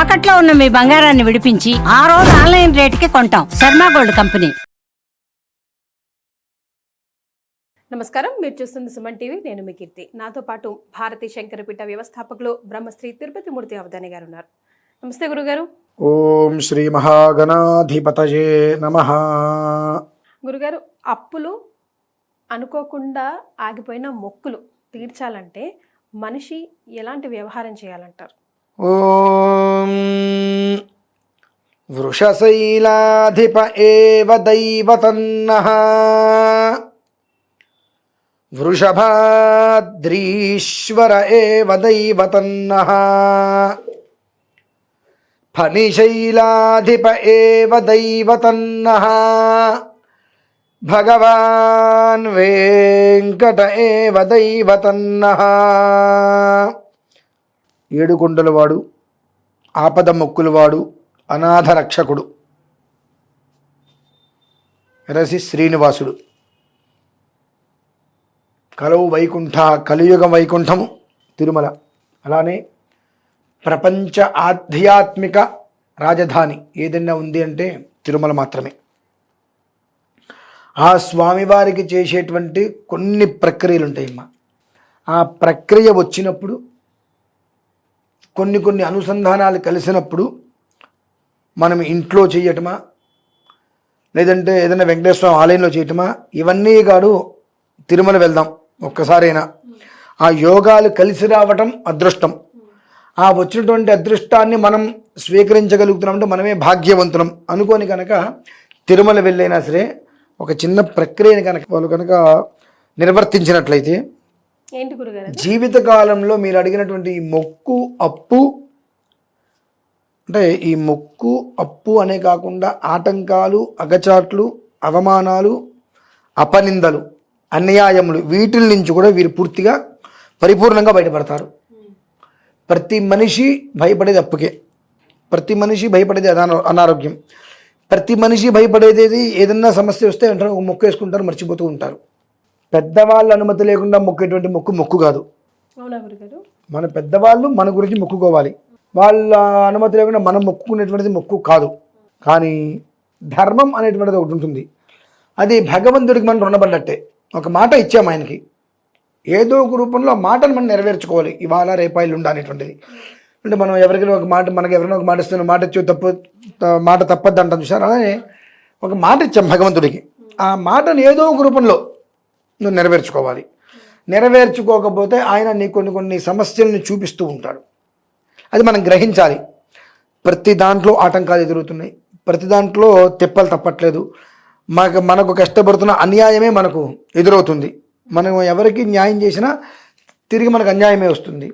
తాకట్లో ఉన్న మీ బంగారాన్ని విడిపించి ఆ రోజు ఆన్లైన్ రేటుకి కొంటాం. Sharma gold company. నమస్కారం, మీరు చూస్తుంది సుమన్ టీవీ. నేను మీ కీర్తి. నాతో పాటు భారతీ శంకరపీఠ వ్యవస్థాపకులు బ్రహ్మశ్రీ తిరుపతి మూర్తి అవధాని గారు ఉన్నారు. నమస్తే గురుగారు. ఓం శ్రీ మహాగణాధిపతయే నమః. గురుగారు, అప్పులు అనుకోకుండా ఆగిపోయిన మొక్కులు తీర్చాలంటే మనిషి ఎలాంటి వ్యవహారం చేయాలంటారు? ఓం వృషశైలాధిప ఏవ దైవతన్నః వృషభాద్రీశ్వర ఏవ దైవతన్నః ఫణిశైలాధిప ఏవ దైవతన్నః భగవాన్ వెంకట ఏవ దైవతన్నః. ఏడుకొండలవాడు, ఆపద మొక్కులవాడు, అనాథ రక్షకుడు రసి శ్రీనివాసుడు. కలవు వైకుంఠ, కలియుగ వైకుంఠము తిరుమల. అలానే ప్రపంచ ఆధ్యాత్మిక రాజధాని ఏదైనా ఉంది అంటే తిరుమల మాత్రమే. ఆ స్వామివారికి చేసేటువంటి కొన్ని ప్రక్రియలు ఉంటాయమ్మా. ఆ ప్రక్రియ వచ్చినప్పుడు కొన్ని అనుసంధానాలు కలిసినప్పుడు మనం ఇంట్లో చేయటమా, లేదంటే ఏదైనా వెంకటేశ్వర ఆలయంలో చేయటమా, ఇవన్నీ కాదు. తిరుమల వెళ్దాం ఒక్కసారైనా. ఆ యోగాలు కలిసి రావటం అదృష్టం. ఆ వచ్చినటువంటి అదృష్టాన్ని మనం స్వీకరించగలుగుతున్నామంటే మనమే భాగ్యవంతులం అనుకోని కనుక తిరుమల వెళ్ళైనా సరే ఒక చిన్న ప్రక్రియని కనుక వాళ్ళు కనుక నిర్వర్తించినట్లయితే ఏంటి గురుగారు? జీవితకాలంలో మీరు అడిగినటువంటి ఈ మొక్కు అప్పు, అంటే ఈ మొక్కు అప్పు అనే కాకుండా ఆటంకాలు, అగచాట్లు, అవమానాలు, అపనిందలు, అన్యాయములు, వీటిల నుంచి కూడా వీరు పూర్తిగా పరిపూర్ణంగా బయటపడతారు. ప్రతి మనిషి భయపడేది అప్పుకే, ప్రతి మనిషి భయపడేది అనారోగ్యం, ప్రతి మనిషి భయపడేది ఏదన్నా సమస్య వస్తే వెంటనే ఒక మొక్కు వేసుకుంటారు, మర్చిపోతూ ఉంటారు. పెద్దవాళ్ళ అనుమతి లేకుండా మొక్కేటువంటి మొక్కు కాదు. అవునా గురుగారు? మన పెద్దవాళ్ళు మన గురించి మొక్కుకోవాలి. వాళ్ళ అనుమతి లేకుండా మనం మొక్కుకునేటువంటిది మొక్కు కాదు. కానీ ధర్మం అనేటువంటిది ఒకటి ఉంటుంది. అది భగవంతుడికి మనం రుణపడ్డట్టే. ఒక మాట ఇచ్చాము ఆయనకి, ఏదో ఒక రూపంలో ఆ మాటను మనం నెరవేర్చుకోవాలి. ఇవాళ రేపాయిలు అనేటువంటిది అంటే మనం ఎవరికైనా ఒక మాట, మనకి ఎవరైనా ఒక మాట ఇస్తున్న మాట ఇచ్చి మాట తప్పద్దు అంటాం చూసారు. అలానే ఒక మాట ఇచ్చాం భగవంతుడికి. ఆ మాటను ఏదో ఒక రూపంలో నువ్వు నెరవేర్చుకోవాలి. నెరవేర్చుకోకపోతే ఆయన నీ కొన్ని సమస్యలను చూపిస్తూ ఉంటాడు. అది మనం గ్రహించాలి. ప్రతి దాంట్లో ఆటంకాలు ఎదురవుతున్నాయి, ప్రతి దాంట్లో తెప్పలు తప్పట్లేదు. మనకు కష్టపడుతున్న అన్యాయమే మనకు ఎదురవుతుంది. మనం ఎవరికి న్యాయం చేసినా తిరిగి మనకు అన్యాయమే వస్తుంది.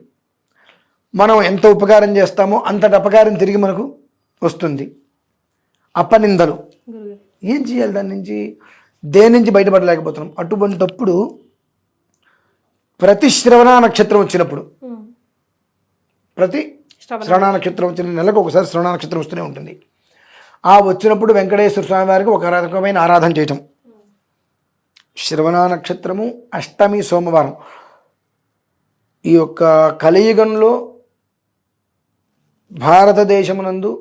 మనం ఎంత ఉపకారం చేస్తామో అంతటి అపకారం తిరిగి మనకు వస్తుంది. అపనిందలు ఏం చేయాలి? దాని నుంచి దేని నుంచి బయటపడలేకపోతున్నాం. అటువంటప్పుడు ప్రతి శ్రవణ నక్షత్రం వచ్చినప్పుడు, ప్రతి శ్రవణ నక్షత్రం వచ్చిన నెలకు ఒకసారి శ్రవణ నక్షత్రం వస్తూనే ఉంటుంది. ఆ వచ్చినప్పుడు వెంకటేశ్వర స్వామి వారికి ఒక రకమైన ఆరాధన చేయటం. శ్రవణ నక్షత్రము అష్టమి సోమవారం. ఈ యొక్క కలియుగంలో భారతదేశమునందు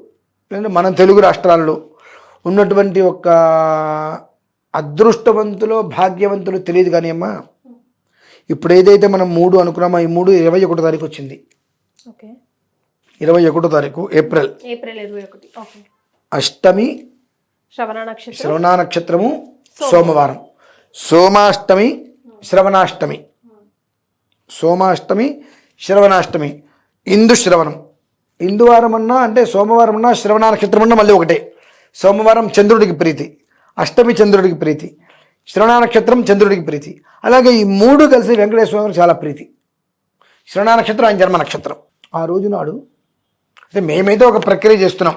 లేదంటే మన తెలుగు రాష్ట్రాల్లో ఉన్నటువంటి ఒక అదృష్టవంతులు, భాగ్యవంతులు తెలియదు కానీ అమ్మా, ఇప్పుడు ఏదైతే మనం 3 అనుకున్నామో ఈ 3 21 తారీఖు వచ్చింది. 21 తారీఖు ఏప్రిల్ 21. అష్టమి శ్రవణ నక్షత్రము సోమవారం. సోమాష్టమి శ్రవణాష్టమి, సోమాష్టమి శ్రవణాష్టమి, ఇందు శ్రవణం. ఇందువారం అన్నా అంటే సోమవారం అన్నా శ్రవణ నక్షత్రం అన్నా మళ్ళీ ఒకటే. సోమవారం చంద్రుడికి ప్రీతి, అష్టమి చంద్రుడికి ప్రీతి, శ్రవణ నక్షత్రం చంద్రుడికి ప్రీతి. అలాగే ఈ 3 కలిసి వెంకటేశ్వర స్వామికి చాలా ప్రీతి. శ్రవణ నక్షత్రం ఆయన జన్మ నక్షత్రం. ఆ రోజు నాడు అంటే మేమైతే ఒక ప్రక్రియ చేస్తున్నాం,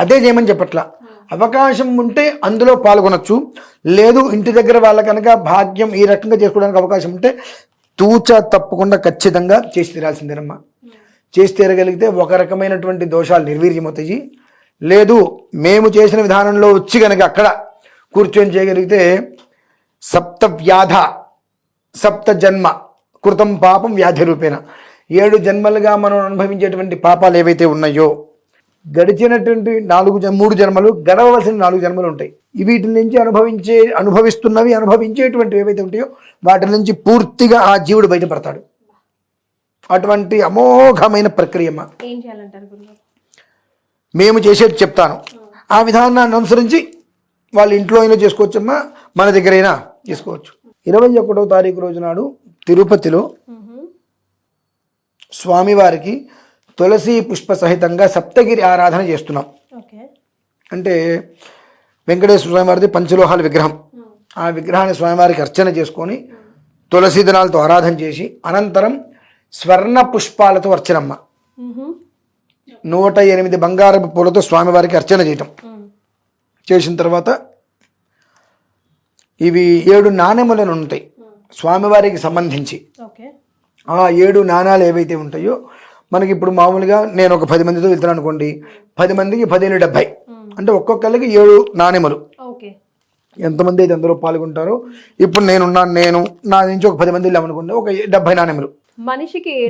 అదే చేయమని చెప్పట్లా. అవకాశం ఉంటే అందులో పాల్గొనొచ్చు, లేదు ఇంటి దగ్గర వాళ్ళ కనుక భాగ్యం ఈ రకంగా చేసుకోవడానికి అవకాశం ఉంటే తూచా తప్పకుండా ఖచ్చితంగా చేసి తీరాల్సిందేనమ్మా. చేసి తీరగలిగితే ఒక రకమైనటువంటి దోషాలు నిర్వీర్యమవుతాయి. లేదు మేము చేసిన విధానంలో వచ్చి కనుక అక్కడ కూర్చొని చేయగలిగితే సప్త వ్యాధ సప్త జన్మ కృతం పాపం వ్యాధి రూపేణ 7 జన్మలుగా మనం అనుభవించేటువంటి పాపాలు ఏవైతే ఉన్నాయో గడిచినటువంటి 3 జన్మలు, గడవలసిన 4 జన్మలు ఉంటాయి. వీటి నుంచి అనుభవించేటువంటివి ఏవైతే ఉంటాయో వాటి నుంచి పూర్తిగా ఆ జీవుడు బయటపడతాడు. అటువంటి అమోఘమైన ప్రక్రియమ్మ. ఏం చేయాలంటారు గురుగారు? మేము చేసేది చెప్తాను, ఆ విధానాన్ని అనుసరించి వాళ్ళు ఇంట్లో అయినా చేసుకోవచ్చమ్మా, మన దగ్గర అయినా చేసుకోవచ్చు. 21వ తారీఖు రోజు నాడు తిరుపతిలో స్వామివారికి తులసి పుష్ప సహితంగా సప్తగిరి ఆరాధన చేస్తున్నాం. అంటే వెంకటేశ్వర స్వామివారిది పంచలోహాల విగ్రహం. ఆ విగ్రహాన్ని స్వామివారికి అర్చన చేసుకొని తులసి దళాలతో ఆరాధన చేసి అనంతరం స్వర్ణ పుష్పాలతో అర్చనమ్మ. 108 బంగారపు పూలతో స్వామివారికి అర్చన చేయటం. చేసిన తర్వాత ఇవి 7 నాణెములను ఉంటాయి స్వామివారికి సంబంధించి. ఆ 7 నాణాలు ఏవైతే ఉంటాయో మనకి ఇప్పుడు మామూలుగా నేను ఒక 10 మందితో వెళ్తాను అనుకోండి, 10 మందికి 10 70, అంటే ఒక్కొక్కరికి 7 నాణెములు. ఎంతమంది అయితే అందులో పాల్గొంటారో, ఇప్పుడు నేను నా నుంచి ఒక 10 మంది వెళ్ళామనుకోండి, ఒక 70 నాణెములు.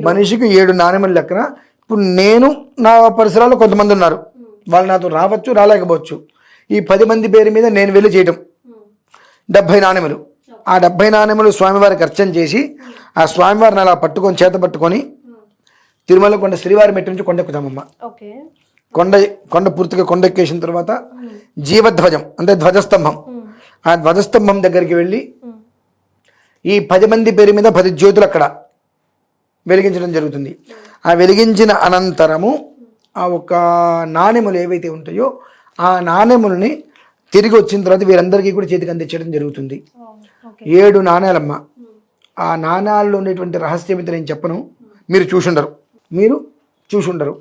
మనిషికి 7 నాణెములు లెక్కన. ఇప్పుడు నేను నా పరిసరాల్లో కొంతమంది ఉన్నారు, వాళ్ళు నాతో రావచ్చు రాలేకపోవచ్చు. ఈ 10 మంది పేరు మీద నేను వెళ్ళి చేయటం 70 నాణెములు. ఆ 70 నాణెములు స్వామివారికి అర్చన చేసి ఆ స్వామివారిని అలా పట్టుకొని చేత పట్టుకొని తిరుమల కొండ శ్రీవారి మెట్టు నుంచి కొండెక్కుతామమ్మ. కొండ పూర్తిగా కొండెక్కేసిన తర్వాత జీవధ్వజం అంటే ధ్వజస్తంభం, ఆ ధ్వజస్తంభం దగ్గరికి వెళ్ళి ఈ 10 మంది పేరు మీద 10 జ్యోతులు అక్కడ వెలిగించడం జరుగుతుంది. ఆ వెలిగించిన అనంతరము ఆ ఒక నాణెములు ఏవైతే ఉంటాయో ఆ నాణెములని తిరిగి వచ్చిన తర్వాత వీరందరికీ కూడా చేతికి అందించడం జరుగుతుంది. 7 నాణేలమ్మ. ఆ నాణాల్లో ఉండేటువంటి రహస్యం అయితే నేను చెప్పను, మీరు చూసుండరు.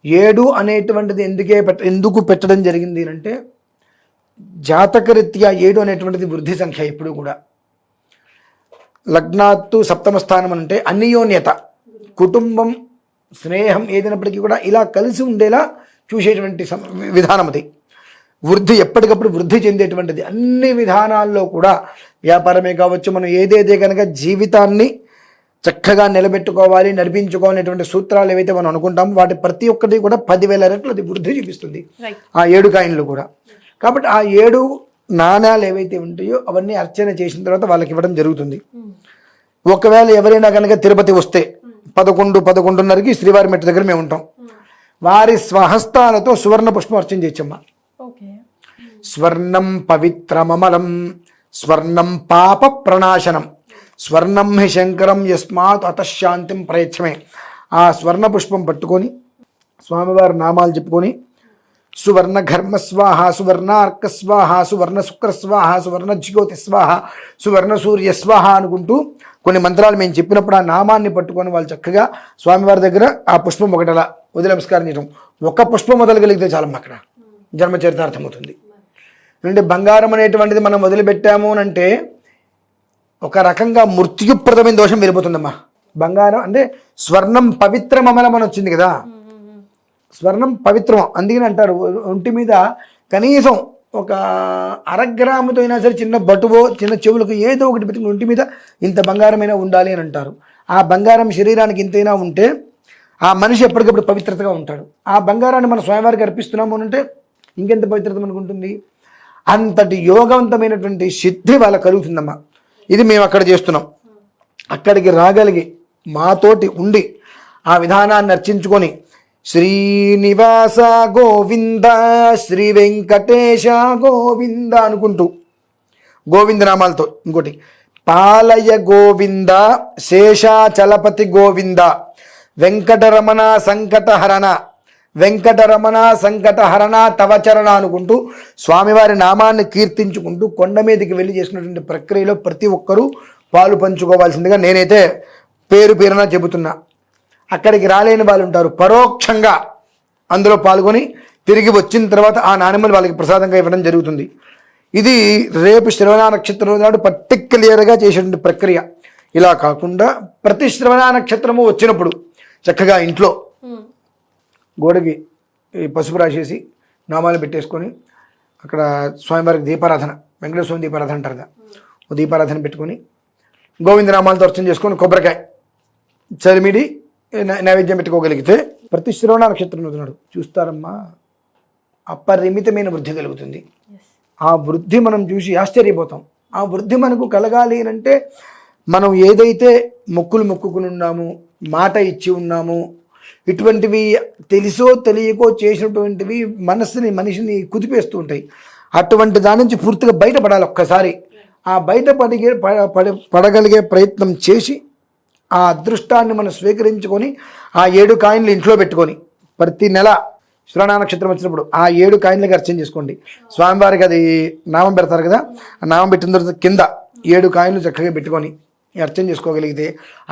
7 అనేటువంటిది ఎందుకు పెట్టడం జరిగింది అంటే జాతకరీత్యా 7 అనేటువంటిది వృద్ధి సంఖ్య. ఎప్పుడు కూడా లగ్నాత్తు సప్తమ స్థానం అంటే అన్యోన్యత, కుటుంబం, స్నేహం ఏదైనప్పటికీ కూడా ఇలా కలిసి ఉండేలా చూసేటువంటి విధానం అది. వృద్ధి ఎప్పటికప్పుడు వృద్ధి చెందేటువంటిది అన్ని విధానాల్లో కూడా. వ్యాపారమే కావచ్చు, మనం ఏదైతే కనుక జీవితాన్ని చక్కగా నిలబెట్టుకోవాలి, నడిపించుకోవాలనేటువంటి సూత్రాలు ఏవైతే మనం అనుకుంటామో వాటి ప్రతి ఒక్కటి కూడా 10,000 రెట్లు అది వృద్ధి చూపిస్తుంది ఆ 7 కాయిన్లు కూడా. కాబట్టి ఆ 7 నాణాలు ఏవైతే ఉంటాయో అవన్నీ అర్చన చేసిన తర్వాత వాళ్ళకి ఇవ్వడం జరుగుతుంది. ఒకవేళ ఎవరైనా కనుక తిరుపతి వస్తే 11:30కి శ్రీవారి మెట్టు దగ్గర మేము ఉంటాం. వారి స్వహస్తాలతో సువర్ణ పుష్పం అర్చన చేయొచ్చమ్మా. స్వర్ణం పవిత్రమమలం స్వర్ణం పాప ప్రణాశనం స్వర్ణం హి శంకరం యస్మాత్ అతశాంతిం ప్రయచ్చమే. ఆ స్వర్ణ పుష్పం పట్టుకొని స్వామివారి నామాలు చెప్పుకొని సువర్ణ ఘర్మ స్వాహ, సువర్ణార్క స్వాహ, సువర్ణ శుక్ర స్వాహ, సువర్ణ జ్యోతి స్వాహ, సువర్ణ సూర్య స్వాహ అనుకుంటూ కొన్ని మంత్రాలు మేము చెప్పినప్పుడు ఆ నామాన్ని పట్టుకొని వాళ్ళు చక్కగా స్వామివారి దగ్గర ఆ పుష్పం ఒకటలా వదిలి నమస్కారం చేయడం. ఒక పుష్పం వదలగలిగితే చాలమ్మ, అక్కడ జన్మ చరితార్థమవుతుంది. అంటే బంగారం అనేటువంటిది మనం వదిలిపెట్టాము అని అంటే ఒక రకంగా మృత్యుప్రదమైన దోషం వెళ్ళిపోతుందమ్మా. బంగారం అంటే స్వర్ణం పవిత్రమమలం అని వచ్చింది కదా, స్వర్ణం పవిత్రం. అందుకని అంటారు ఒంటి మీద కనీసం ఒక 1/2 గ్రాముతో అయినా సరే చిన్న బటువో చిన్న చెవులకు ఏదో ఒకటి పెట్టుకుని ఒంటి మీద ఇంత బంగారమైనా ఉండాలి అని అంటారు. ఆ బంగారం శరీరానికి ఇంతైనా ఉంటే ఆ మనిషి ఎప్పటికప్పుడు పవిత్రతగా ఉంటాడు. ఆ బంగారాన్ని మనం స్వామివారికి అర్పిస్తున్నాము అని అంటే ఇంకెంత పవిత్రత మనకు ఉంటుంది. అంతటి యోగవంతమైనటువంటి సిద్ధి వాళ్ళకి కలుగుతుందమ్మా. ఇది మేము అక్కడ చేస్తున్నాం. అక్కడికి రాగలిగి మాతోటి ఉండి ఆ విధానాన్ని అర్చించుకొని శ్రీనివాస గోవింద, శ్రీ వెంకటేశ గోవింద అనుకుంటూ గోవిందనామాలతో, ఇంకోటి పాలయ గోవింద, శేషాచలపతి గోవింద, వెంకటరమణ సంకటహరణ, వెంకటరమణ సంకటహరణ తవచరణ అనుకుంటూ స్వామివారి నామాన్ని కీర్తించుకుంటూ కొండ మీదకి వెళ్ళి చేసినటువంటి ప్రక్రియలో ప్రతి ఒక్కరూ పాలు పంచుకోవాల్సిందిగా నేనైతే పేరున చెబుతున్నా. అక్కడికి రాలేని వాళ్ళు ఉంటారు, పరోక్షంగా అందులో పాల్గొని తిరిగి వచ్చిన తర్వాత ఆ నాణెములు వాళ్ళకి ప్రసాదంగా ఇవ్వడం జరుగుతుంది. ఇది రేపు శ్రవణ నక్షత్రం నాడు పర్టిక్యులర్గా చేసేటువంటి ప్రక్రియ. ఇలా కాకుండా ప్రతి శ్రవణ నక్షత్రము వచ్చినప్పుడు చక్కగా ఇంట్లో గోడకి పసుపు రాసేసి నామాలు పెట్టేసుకొని అక్కడ స్వామివారికి దీపారాధన, వెంకటేశ్వర స్వామి దీపారాధన అంటారు కదా, దీపారాధన పెట్టుకొని గోవిందనామాలతో అర్చన చేసుకొని కొబ్బరికాయ చరిమిడి నైవేద్యం పెట్టుకోగలిగితే ప్రతి శ్రవణ నక్షత్రం ఉన్నాడు చూస్తారమ్మా, అపరిమితమైన వృద్ధి కలుగుతుంది. ఆ వృద్ధి మనం చూసి ఆశ్చర్యపోతాం. ఆ వృద్ధి మనకు కలగాలి అంటే మనం ఏదైతే మొక్కులు మొక్కుకుని ఉన్నామో, మాట ఇచ్చి ఉన్నామో, ఇటువంటివి తెలుసో తెలియకో చేసినటువంటివి మనిషిని కుదిపేస్తూ ఉంటాయి. అటువంటి దాని నుంచి పూర్తిగా బయటపడాలి. ఒక్కసారి ఆ పడగలిగే ప్రయత్నం చేసి ఆ అదృష్టాన్ని మనం స్వీకరించుకొని ఆ 7 కాయిన్లు ఇంట్లో పెట్టుకొని ప్రతి నెల శ్రవణ నక్షత్రం వచ్చినప్పుడు ఆ 7 కాయిన్లకి అర్చన చేసుకోండి. స్వామివారికి అది నామం పెడతారు కదా, ఆ నామం పెట్టిన తర్వాత కింద 7 కాయిన్లు చక్కగా పెట్టుకొని అర్చన చేసుకోగలిగితే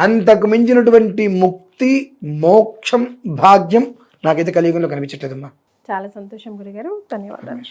అంతకు మించినటువంటి ముక్తి, మోక్షం, భాగ్యం నాకైతే కలియుగంలో కనిపించట్లేదమ్మా. చాలా సంతోషం గురుగారు, ధన్యవాదాలు.